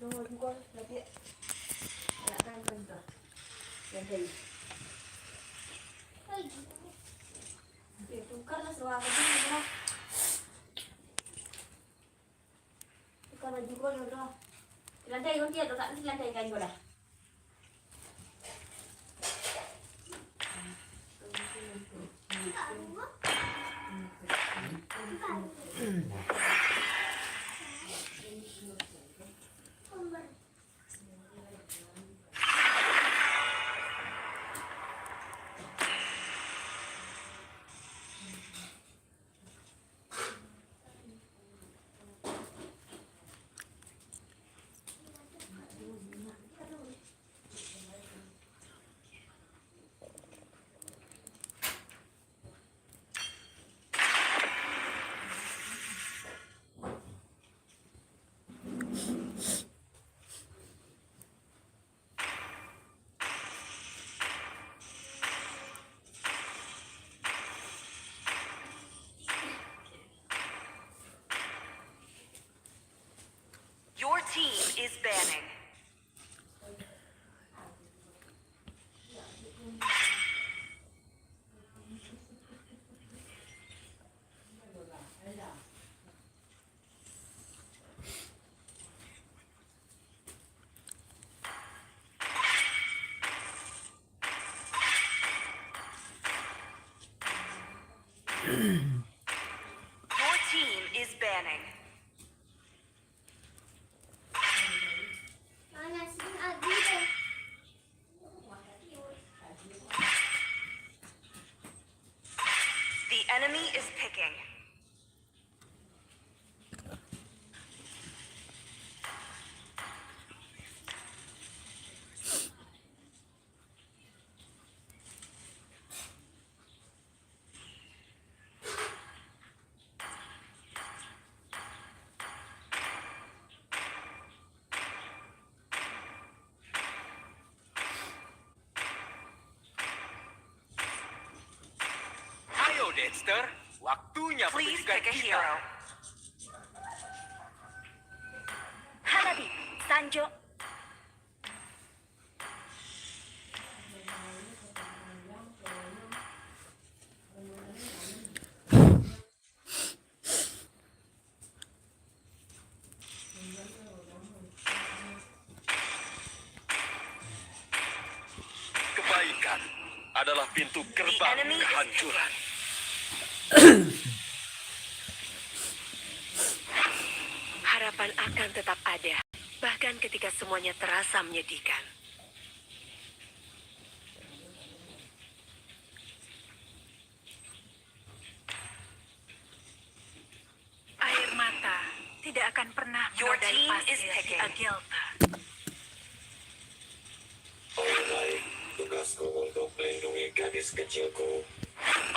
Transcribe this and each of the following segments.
Gol lagi. Nak kan tu. Jadi. Tukarlah seluar baju dah. Tukar baju gol dah. Lantai kau tiada tak lantai kain kau dah. Your team is banning. Your team is banning. The enemy is picking. Ayo Dexter, waktunya Please pertunjukan pick a kita. hero. Hanabi, Sanjo. Kebaikan adalah pintu gerbang enemy is kehancuran. Harapan akan tetap ada, bahkan ketika semuanya terasa menyedihkan. Air mata tidak akan pernah Your menodai team pasir is di picking. Agelta. Tugasku untuk melindungi gadis kecilku.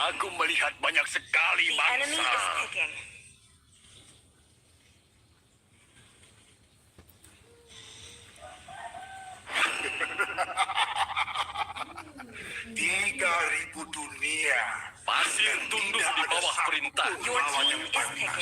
Aku melihat banyak sekali The enemy is bangsa. picking. Tiga ribu dunia. Pasir tunduk di bawah perintah. Your team is picking.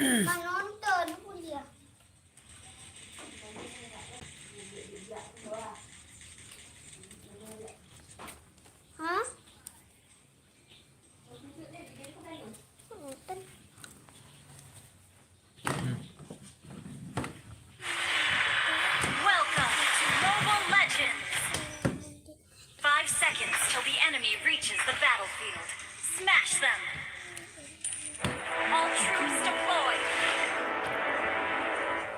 Nggak nonton pun dia. Hah? Nonton. Welcome to Mobile Legends. 5 seconds till the enemy reaches the battlefield. Smash them. All troops deployed.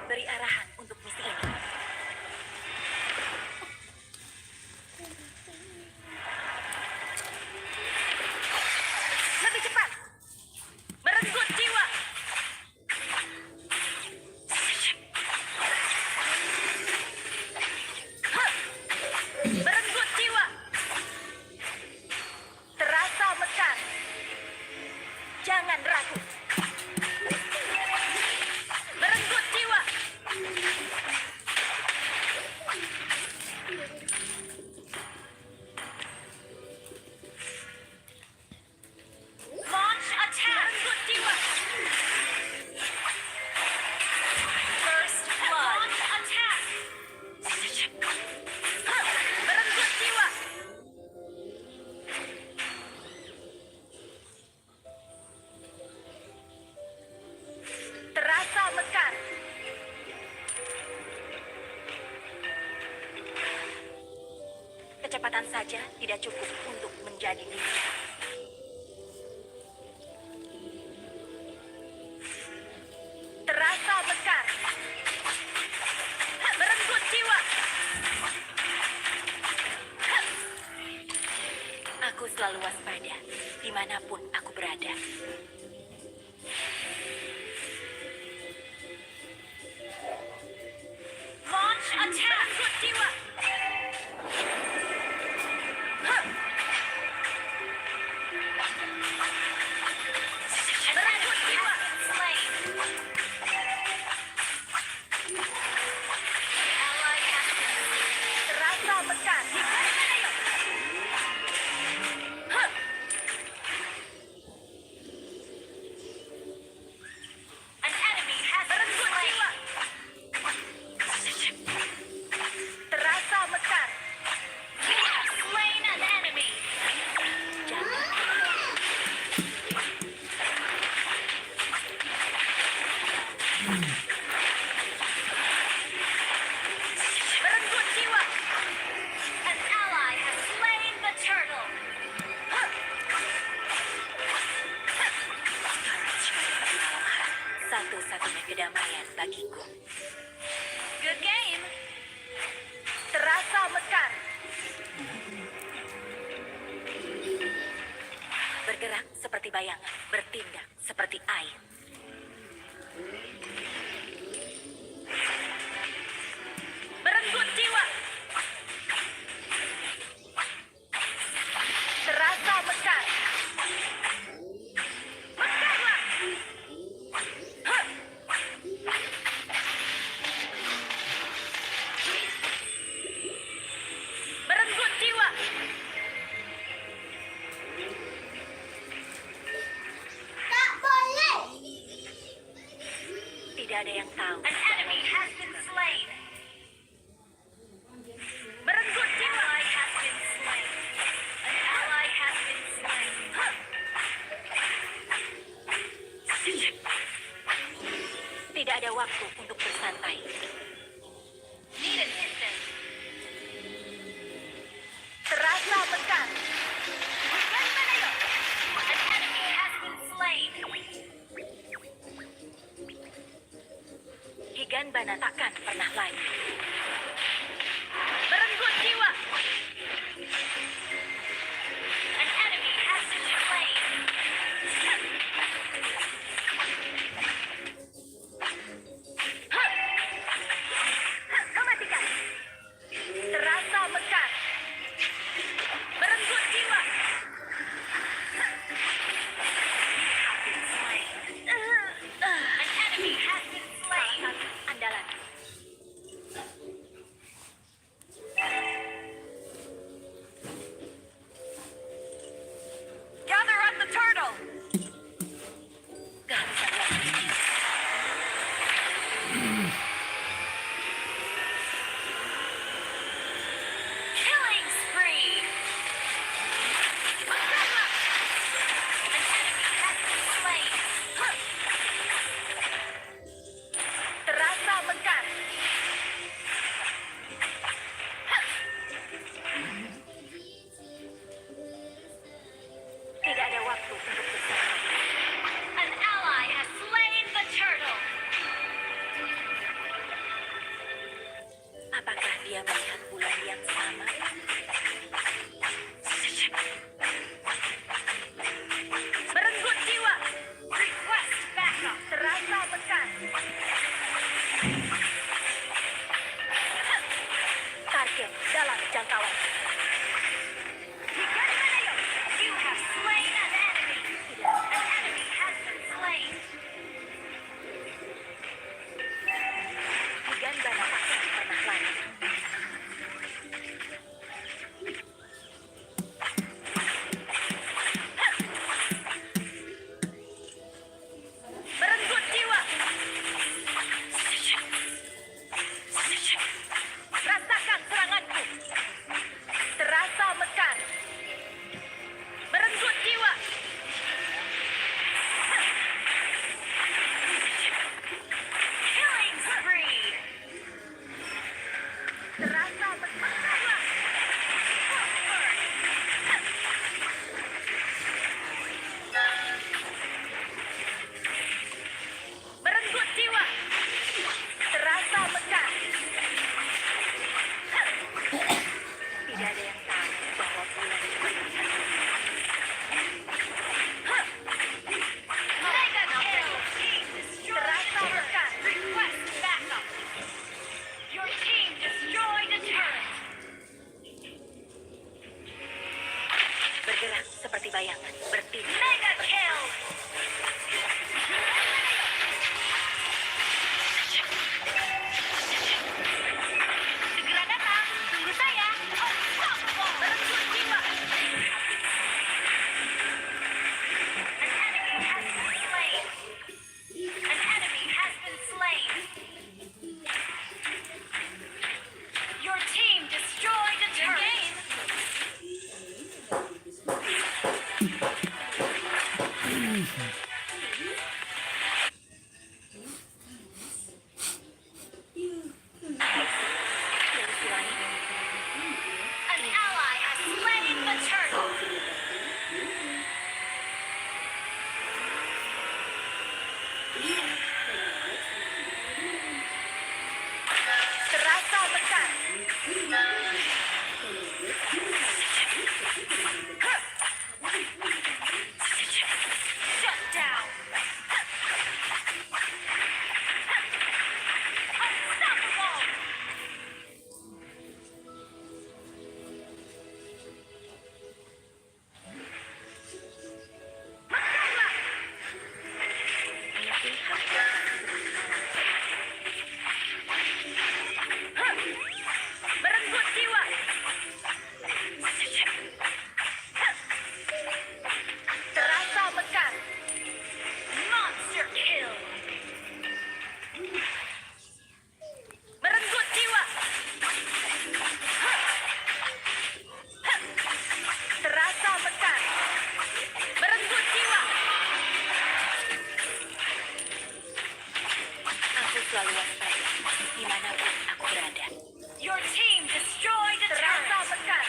Beri arahan untuk misi ini. Lebih cepat. Merenggut jiwa. Merenggut jiwa. Terasa mekar. Jangan ragu. Merenggut jiwa. Launch attack. Merenggut jiwa. First blood. Launch attack. Merenggut jiwa. Terasa mekar. Kecepatan saja tidak cukup untuk menjadi ninja. Terasa mekar. Merenggut jiwa. Aku selalu waspada dimanapun aku berada. Launch attack. Merenggut jiwa. Merenggut jiwa. Slain. Ally has been terasa mekar. Ayo. An enemy has been slain. Terasa mekar. We have slain an enemy. Jangan. Merenggut jiwa. An ally has slain the turtle. Satu-satunya kedamaian bagiku. Good game. Terasa mekar. Bergerak seperti bayangan, bertindak seperti air. Merenggut jiwa. Terasa mekar. Mekarlah. Merenggut jiwa. Tak boleh. Tidak ada yang tahu. An enemy has been slain. Merenggut jiwa. Ally has been slain. An ally has been slain. Tidak ada waktu untuk bersantai. Need assistance. Terasa mekar. Ayo. An enemy has been slain. Higanbana takkan pernah lagi. Merenggut jiwa. An enemy has been slain. Mematikan. Terasa mekar. Merenggut jiwa. An enemy has been slain. Andalan. An ally has slain the turtle. Terasa pekat. Shut down. Unstoppable. Merenggut jiwa. Terasa pekat. Monster kill. Merenggut jiwa. Terasa pekat. Merenggut jiwa. Aku selalu waspada dimanapun aku berada. Your team destroyed a turret. Terasa pekat.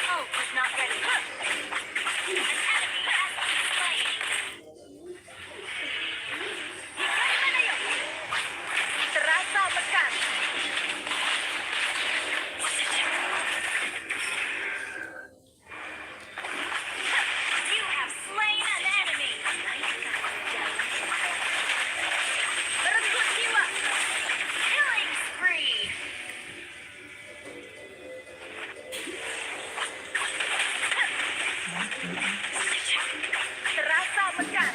Ult is not ready. An enemy has been slain. Gimana yuk? Terasa pekat. You have slain an enemy. Merenggut jiwa. Killing spree. Terasa pekat.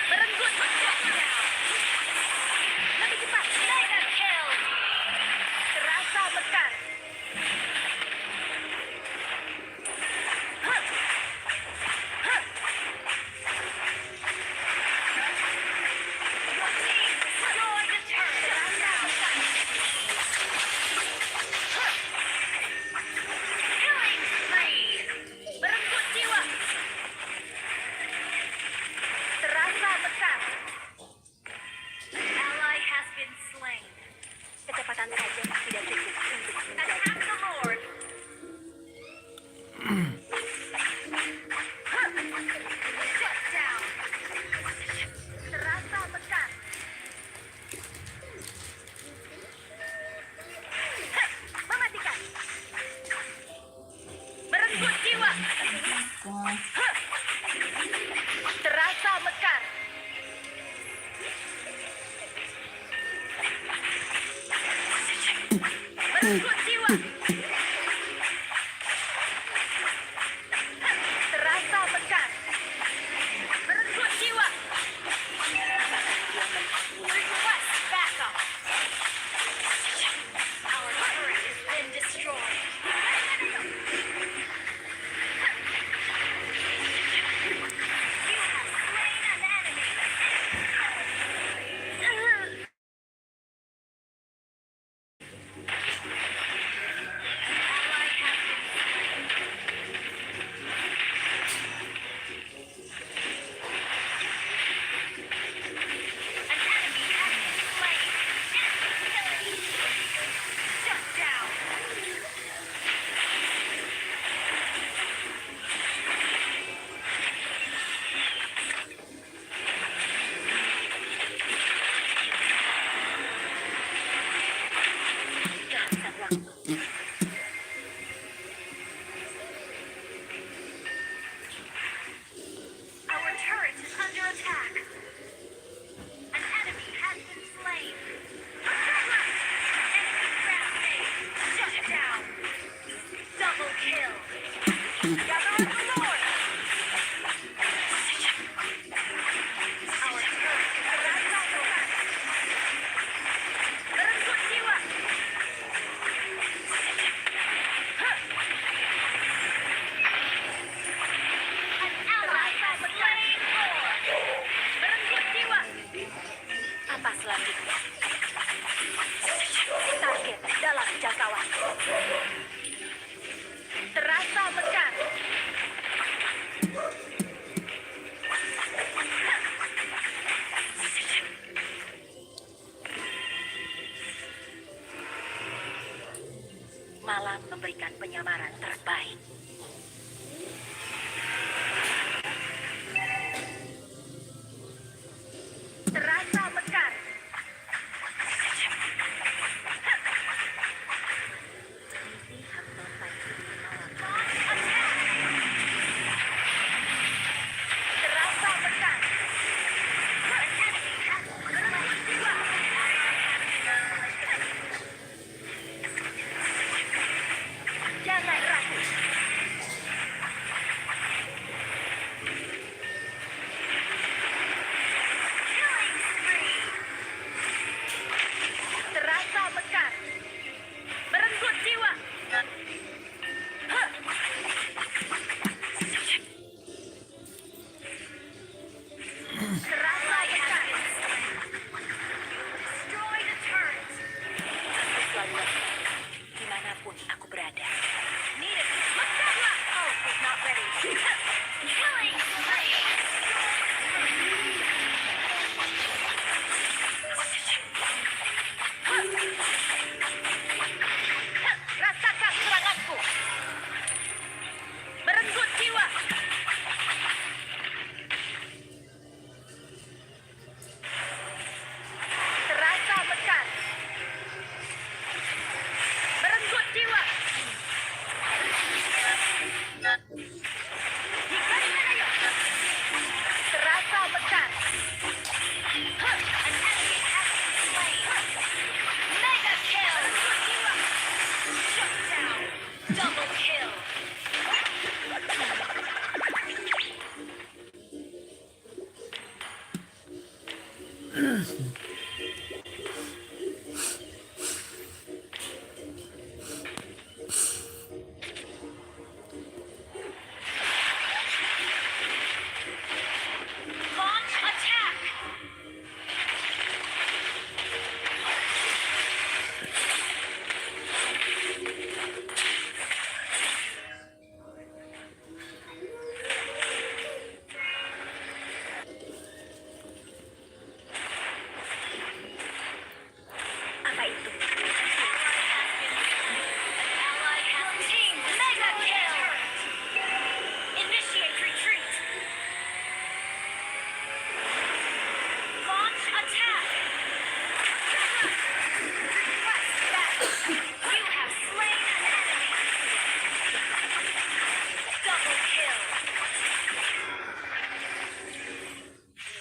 Merenggut pekat. Lebih cepat. Mega kill. Terasa pekat. Your team destroyed a turret. Terasa pekat. Killing spree. Merenggut jiwa. Terasa pekat. Ally has been slain. Kecepatan saja tidak cukup untuk attack the Lord. Shut down. Terasa pekat. Mematikan. Merenggut jiwa. Terasa mekar. Merenggut jiwa. Terasa mekar. Merenggut jiwa. Request backup. Our turret has been destroyed. You have slain an enemy. terbaik. Terasa mekar. Terasa mekar. Jangan ragu. Killing spree. Terasa mekar. Merenggut jiwa. Huh. Terasa mekar. Destroy the turret. Aku selalu waspada, dimanapun aku berada. Need it. Mekarlah. Oh, he's not ready. Killing spree. Rasakan seranganku. Merenggut jiwa. Terasa mekar. Merenggut jiwa. Terasa mekar. An enemy has been slain. Mega kill. Shut down. Double kill. Launch attack. Apa itu? Ally has team mega kill. Initiate retreat. Launch attack. Request that. You have slain an enemy. Double kill.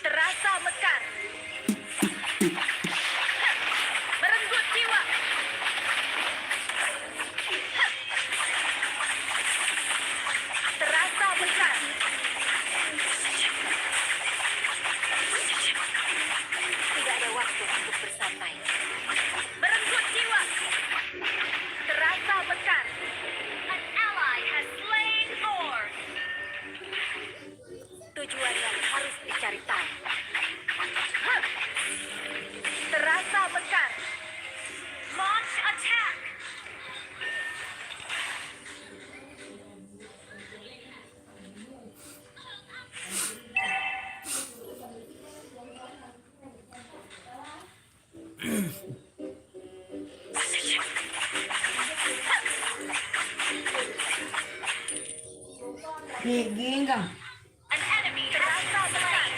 Terasa mekar. Merenggut jiwa. Terasa mekar. Tidak ada waktu untuk bersantai. Merenggut jiwa. Terasa mekar. An ally has slain more. Tujuan yang harus dicari tahu. Huh. Terasa mekar. Launch attack. Genggam. An enemy terasa mekar.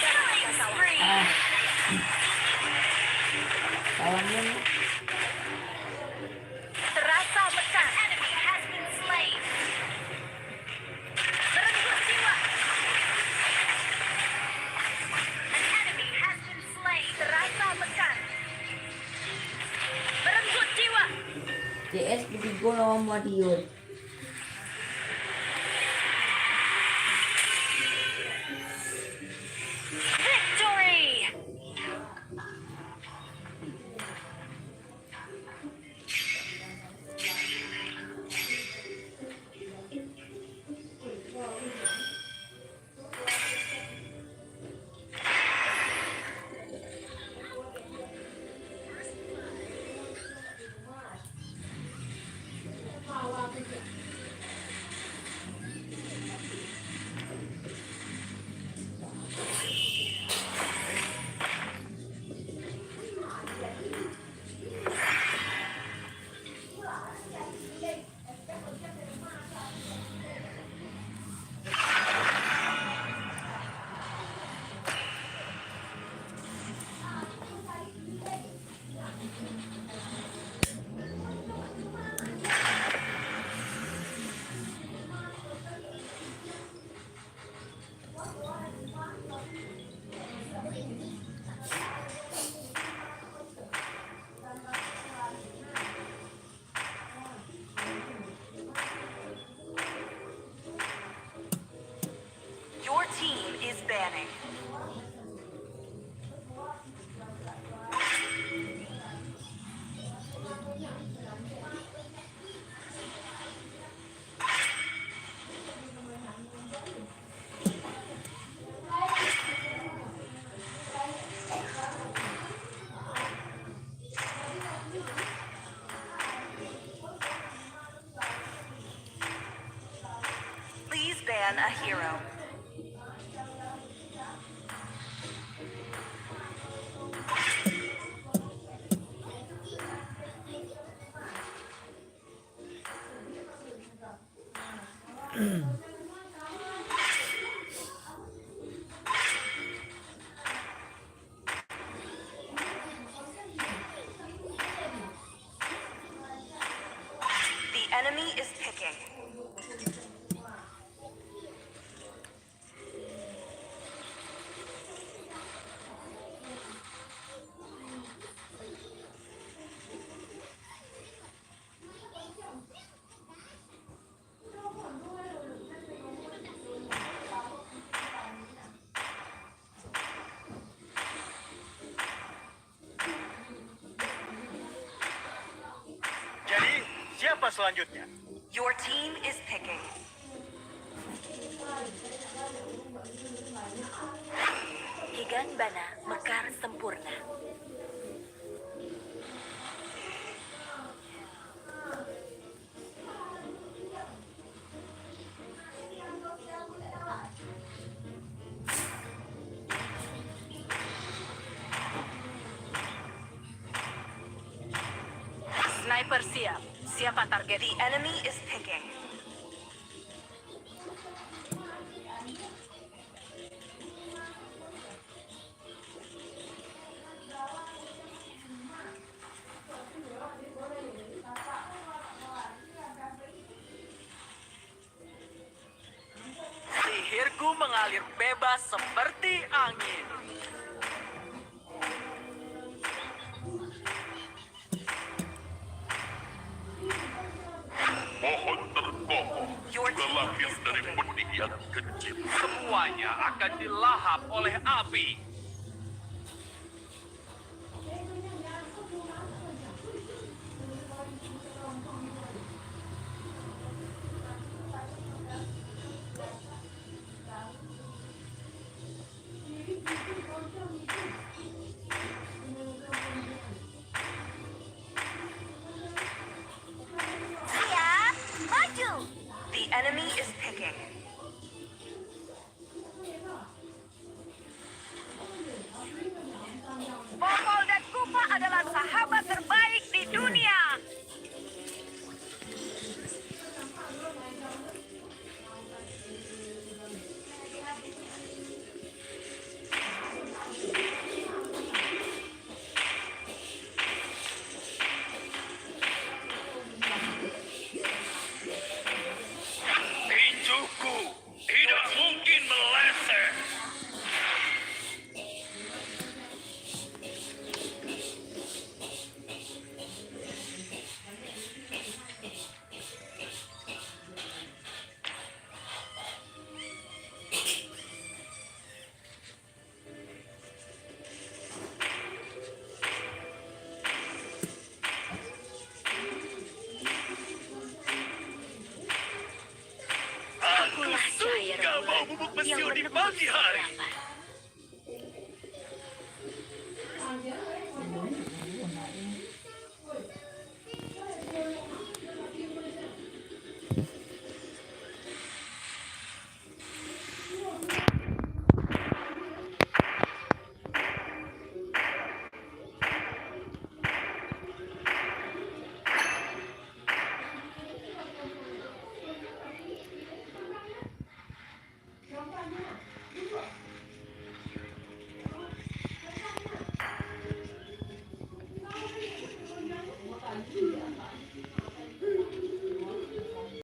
Killing spree. Kawannya Terasa mekar. An enemy has been slain. Merenggut jiwa. An enemy has been slain. Terasa mekar. Merenggut jiwa. CS ketiga lawan Madiun. Victory! man a hero. The enemy is picking. Jadi, siapa selanjutnya? Your team is picking. Higanbana mekar sempurna. Sniper siap. Siapa target? The enemy is picking. Sihirku mengalir bebas seperti angin. Pohon terkokoh Your team lahir is dari picking. benih yang kecil. Semuanya akan dilahap oleh api. Siap, maju. The enemy is picking. Popol dan Kupa adalah sahabat terbaik di dunia. Tinjuku tidak mungkin meleset. Aku Itulah cahaya suka bau rembulan bubuk yang mesiu di menembus pagi hari. kegelapan.